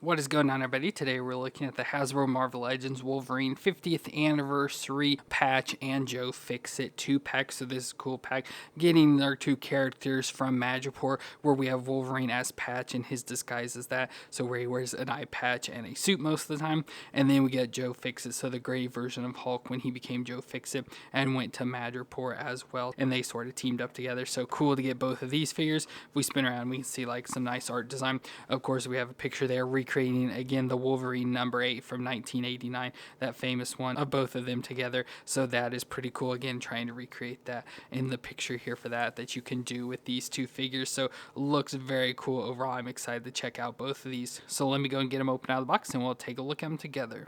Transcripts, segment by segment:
What is going on, everybody? Today we're looking at the Hasbro Marvel Legends Wolverine 50th Anniversary patch and Joe Fixit 2-pack. So this is a cool pack, getting our two characters from Madripoor, where we have Wolverine as Patch and his disguise is that, so where he wears an eye patch and a suit most of the time. And then we get Joe Fixit, so the gray version of Hulk when he became Joe Fixit and went to Madripoor as well. And they sort of teamed up together. So cool to get both of these figures. If we spin around, we can see like some nice art design. Of course, we have a picture there recreating again the Wolverine number 8 from 1989, that famous one of both of them together. So that is pretty cool. Again, trying to recreate that in the picture here for that you can do with these two figures. So looks very cool overall. I'm excited to check out both of these. So let me go and get them open out of the box and we'll take a look at them together.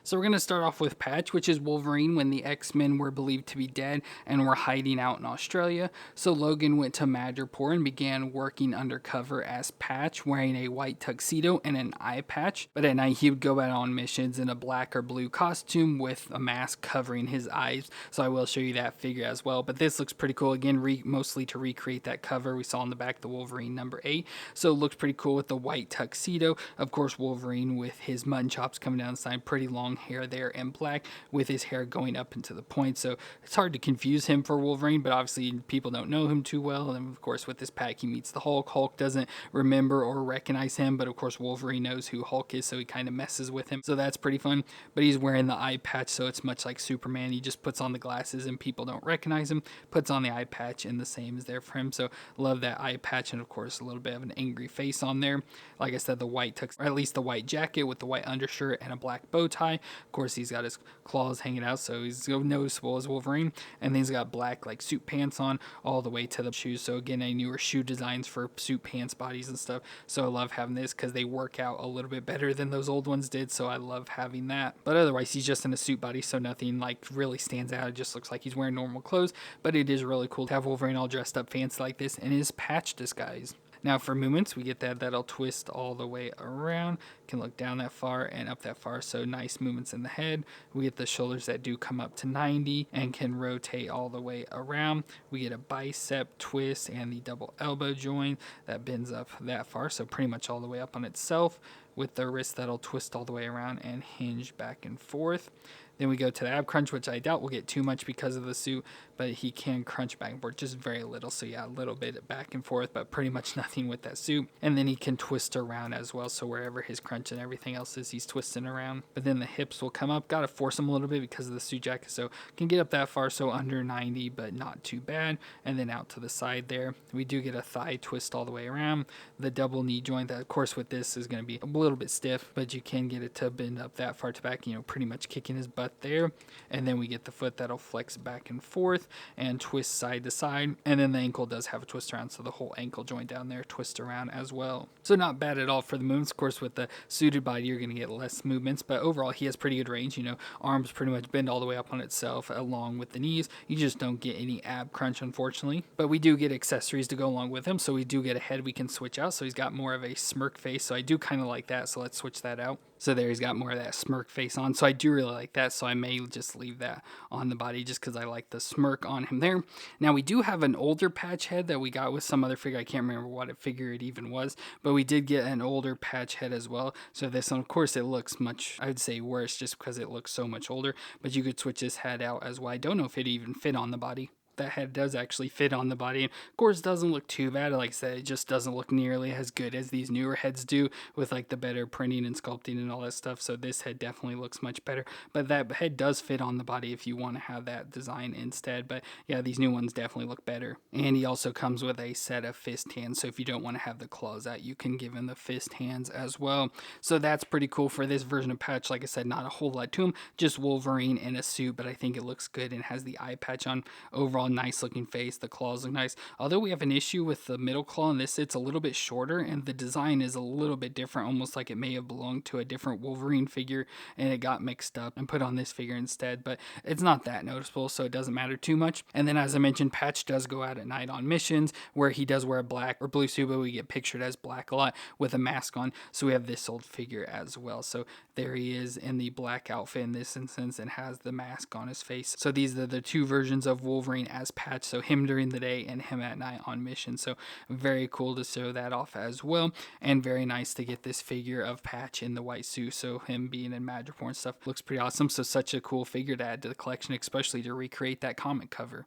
So we're going to start off with Patch, which is Wolverine when the X-Men were believed to be dead and were hiding out in Australia. So Logan went to Madripoor and began working undercover as Patch, wearing a white tuxedo and an eye patch. But at night he would go out on missions in a black or blue costume with a mask covering his eyes. So I will show you that figure as well. But this looks pretty cool. Again, mostly to recreate that cover we saw in the back, the Wolverine number 8. So it looks pretty cool with the white tuxedo. Of course, Wolverine with his mutton chops coming down the side, pretty long hair there in black with his hair going up into the point, so it's hard to confuse him for Wolverine, but obviously people don't know him too well. And of course with this pack he meets the Hulk doesn't remember or recognize him, but of course Wolverine knows who Hulk is, so he kind of messes with him, so that's pretty fun. But he's wearing the eye patch, so it's much like Superman. He just puts on the glasses and people don't recognize him, puts on the eye patch, and the same is there for him. So love that eye patch, and of course a little bit of an angry face on there. Like I said, the white tux, or at least the white jacket with the white undershirt and a black bow tie. Of course he's got his claws hanging out, so he's noticeable as Wolverine. And then he's got black like suit pants on all the way to the shoes. So again, a newer shoe designs for suit pants bodies and stuff. So I love having this because they work out a little bit better than those old ones did. So I love having that. But otherwise, he's just in a suit body, so nothing like really stands out. It just looks like he's wearing normal clothes. But it is really cool to have Wolverine all dressed up fancy like this in his patch disguise. Now for movements, we get that'll twist all the way around, can look down that far and up that far, so nice movements in the head. We get the shoulders that do come up to 90 and can rotate all the way around. We get a bicep twist and the double elbow joint that bends up that far, so pretty much all the way up on itself, with the wrist that'll twist all the way around and hinge back and forth. Then we go to the ab crunch, which I doubt we'll get too much because of the suit, but he can crunch back and forth, just very little. So yeah, a little bit back and forth, but pretty much nothing with that suit. And then he can twist around as well, so wherever his crunch and everything else is, he's twisting around. But then the hips will come up, gotta force them a little bit because of the suit jacket, so can get up that far, so under 90, but not too bad. And then out to the side there, we do get a thigh twist all the way around. The double knee joint, that of course with this is going to be a little bit stiff, but you can get it to bend up that far to back, pretty much kicking his butt there. And then we get the foot that'll flex back and forth and twist side to side. And then the ankle does have a twist around, so the whole ankle joint down there twists around as well. So not bad at all for the movements. Of course with the suited body you're going to get less movements, but overall he has pretty good range. Arms pretty much bend all the way up on itself along with the knees. You just don't get any ab crunch, unfortunately, but we do get accessories to go along with him. So we do get a head we can switch out, so he's got more of a smirk face, so I do kind of like that, so let's switch that out. So there, he's got more of that smirk face on, so I do really like that, so I may just leave that on the body just because I like the smirk on him there. Now we do have an older patch head that we got with some other figure. I can't remember what figure it even was, but we did get an older patch head as well. So this one, of course, it looks much, I would say, worse just because it looks so much older, but you could switch this head out as well. I don't know if it even fit on the body. That head does actually fit on the body, and of course doesn't look too bad. Like I said, it just doesn't look nearly as good as these newer heads do with like the better printing and sculpting and all that stuff. So this head definitely looks much better, but that head does fit on the body if you want to have that design instead. But yeah, these new ones definitely look better. And he also comes with a set of fist hands, so if you don't want to have the claws out, you can give him the fist hands as well. So that's pretty cool for this version of Patch. Like I said, not a whole lot to him, just Wolverine in a suit, but I think it looks good and has the eye patch on. Overall, nice looking face. The claws look nice, although we have an issue with the middle claw in this. It's a little bit shorter and the design is a little bit different, almost like it may have belonged to a different Wolverine figure and it got mixed up and put on this figure instead. But it's not that noticeable, so it doesn't matter too much. And then as I mentioned, Patch does go out at night on missions where he does wear a black or blue suit, but we get pictured as black a lot with a mask on. So we have this old figure as well. So there he is in the black outfit in this instance and has the mask on his face. So these are the two versions of Wolverine as Patch, so him during the day and him at night on mission. So very cool to show that off as well, and very nice to get this figure of Patch in the white suit, so him being in Madripoor and stuff looks pretty awesome. So such a cool figure to add to the collection, especially to recreate that comic cover.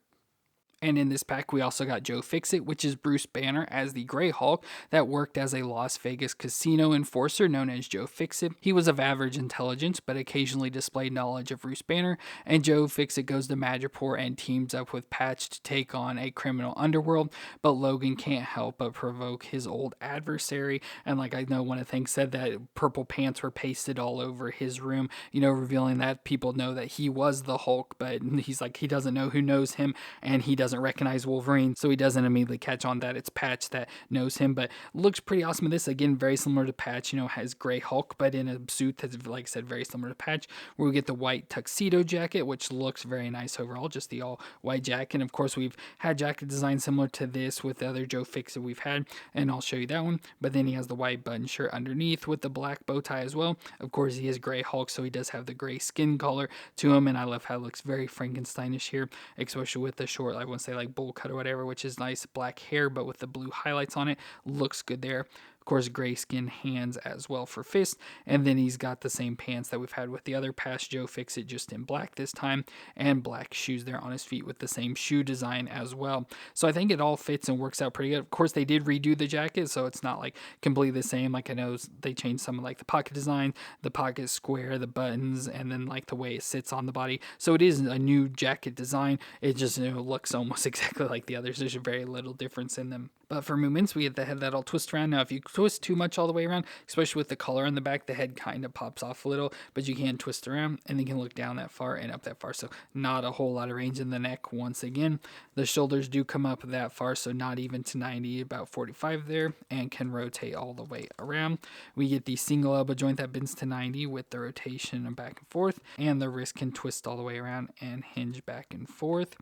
And in this pack, we also got Joe Fixit, which is Bruce Banner as the Grey Hulk that worked as a Las Vegas casino enforcer known as Joe Fixit. He was of average intelligence, but occasionally displayed knowledge of Bruce Banner. And Joe Fixit goes to Madripoor and teams up with Patch to take on a criminal underworld. But Logan can't help but provoke his old adversary. And like I know one of the things said that purple pants were pasted all over his room, revealing that people know that he was the Hulk, but he's like, he doesn't know who knows him, and he doesn't recognize Wolverine, so he doesn't immediately catch on that it's Patch that knows him. But looks pretty awesome. This again very similar to Patch, has Grey Hulk but in a suit that's, like I said, very similar to Patch, where we get the white tuxedo jacket, which looks very nice overall, just the all white jacket. And of course we've had jacket design similar to this with the other Joe Fixit we've had, and I'll show you that one. But then he has the white button shirt underneath with the black bow tie as well. Of course he is Grey Hulk, so he does have the gray skin color to him, and I love how it looks very Frankensteinish here, especially with the short, I wouldn't say like bowl cut or whatever, which is nice black hair but with the blue highlights on it, looks good there. Of course, gray skin hands as well for fist, and then he's got the same pants that we've had with the other past Joe Fixit, just in black this time, and black shoes there on his feet with the same shoe design as well. So I think it all fits and works out pretty good. Of course, they did redo the jacket, so it's not like completely the same. Like I know they changed some of like the pocket design, the pocket square, the buttons, and then like the way it sits on the body. So it is a new jacket design. It just looks almost exactly like the others. There's very little difference in them. But for movements, we get the head that'll twist around. Now, if you twist too much all the way around, especially with the collar on the back, the head kind of pops off a little, but you can twist around, and you can look down that far and up that far. So not a whole lot of range in the neck once again. The shoulders do come up that far, so not even to 90, about 45 there, and can rotate all the way around. We get the single elbow joint that bends to 90 with the rotation and back and forth, and the wrist can twist all the way around and hinge back and forth.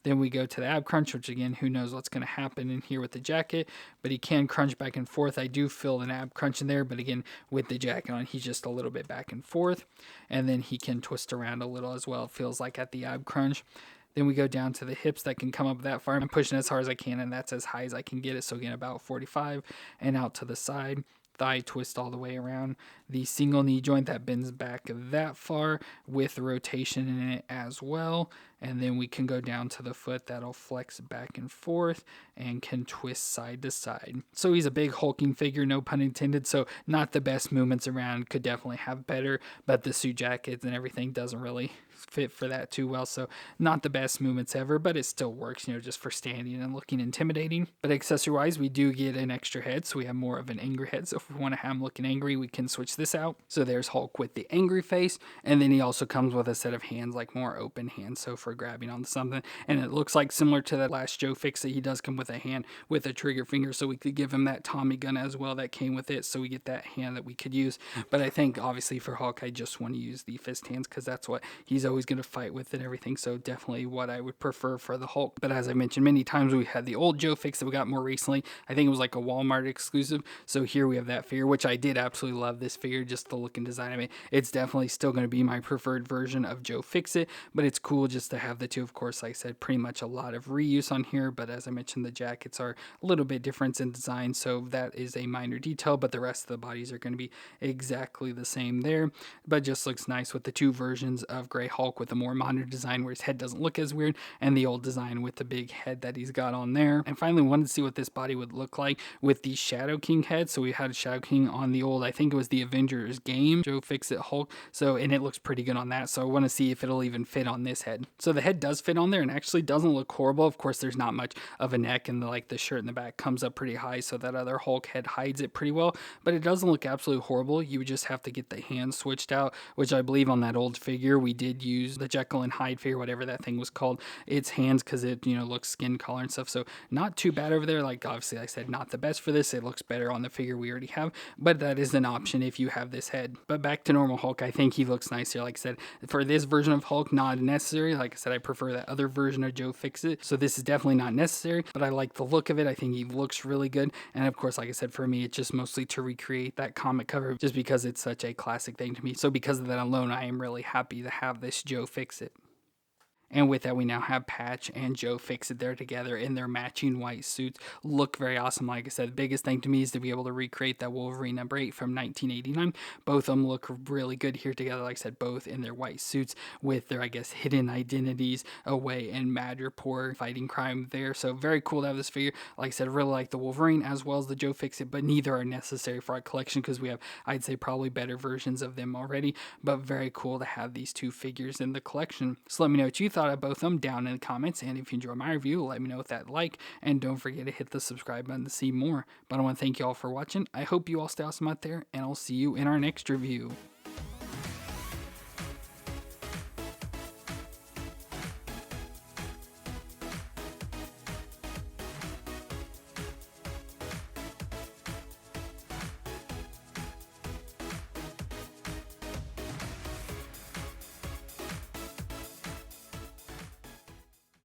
Then we go to the ab crunch, which again, who knows what's going to happen in here with the jacket, but he can crunch back and forth. I do feel an ab crunch in there, but again, with the jacket on, he's just a little bit back and forth. And then he can twist around a little as well, it feels like at the ab crunch. Then we go down to the hips that can come up that far. I'm pushing as hard as I can, and that's as high as I can get it. So again, about 45, and out to the side. Thigh twist all the way around. The single knee joint that bends back that far with rotation in it as well. And then we can go down to the foot that'll flex back and forth and can twist side to side. So he's a big hulking figure, no pun intended. So not the best movements around, could definitely have better, but the suit jackets and everything doesn't really fit for that too well. So not the best movements ever, but it still works, just for standing and looking intimidating. But accessory wise, we do get an extra head, so we have more of an angry head. So if we want to have him looking angry, we can switch this out. So there's Hulk with the angry face, and then he also comes with a set of hands, like more open hands, so for grabbing onto something. And it looks like similar to that last Joe Fixit, he does come with a hand with a trigger finger, so we could give him that Tommy gun as well that came with it, so we get that hand that we could use. But I think obviously for Hulk, I just want to use the fist hands because that's what he's always going to fight with and everything, so definitely what I would prefer for the Hulk. But as I mentioned many times, we had the old Joe Fixit we got more recently. I think it was like a Walmart exclusive, so here we have that figure, which I did absolutely love this figure, just the look and design. I mean, it's definitely still going to be my preferred version of Joe Fixit, but it's cool just to have the two. Of course, like I said, pretty much a lot of reuse on here, but as I mentioned, the jackets are a little bit different in design, so that is a minor detail, but the rest of the bodies are going to be exactly the same there. But just looks nice with the two versions of Grey Hulk with a more modern design where his head doesn't look as weird, and the old design with the big head that he's got on there. And finally, wanted to see what this body would look like with the Shadow King head. So we had Shadow King on the old, I think it was the Avengers game, Joe Fixit Hulk, and it looks pretty good on that, so I want to see if it'll even fit on this head. So the head does fit on there and actually doesn't look horrible. Of course, there's not much of a neck, and the shirt in the back comes up pretty high, so that other Hulk head hides it pretty well, but it doesn't look absolutely horrible. You would just have to get the hands switched out, which I believe on that old figure we did use the Jekyll and Hyde figure, whatever that thing was called, its hands, because it looks skin color and stuff, so not too bad over there. Like obviously like I said, not the best for this. It looks better on the figure we already have, but that is an option if you have this head. But back to normal Hulk, I think he looks nice here. Like I said, for this version of Hulk, not necessary. Like I said, I prefer that other version of Joe Fixit, so this is definitely not necessary, but I like the look of it. I think he looks really good, and of course, like I said, for me, it's just mostly to recreate that comic cover, just because it's such a classic thing to me. So because of that alone, I am really happy to have this Joe Fixit. And with that, we now have Patch and Joe Fixit there together in their matching white suits. Look very awesome. Like I said, the biggest thing to me is to be able to recreate that Wolverine number 8 from 1989. Both of them look really good here together. Like I said, both in their white suits with their, I guess, hidden identities away in Madripoor fighting crime there. So very cool to have this figure. Like I said, I really like the Wolverine as well as the Joe Fixit, but neither are necessary for our collection because we have, I'd say, probably better versions of them already. But very cool to have these two figures in the collection. So let me know what you thought of both of them down in the comments, and if you enjoyed my review, let me know with that like, and don't forget to hit the subscribe button to see more. But I want to thank you all for watching. I hope you all stay awesome out there, and I'll see you in our next review.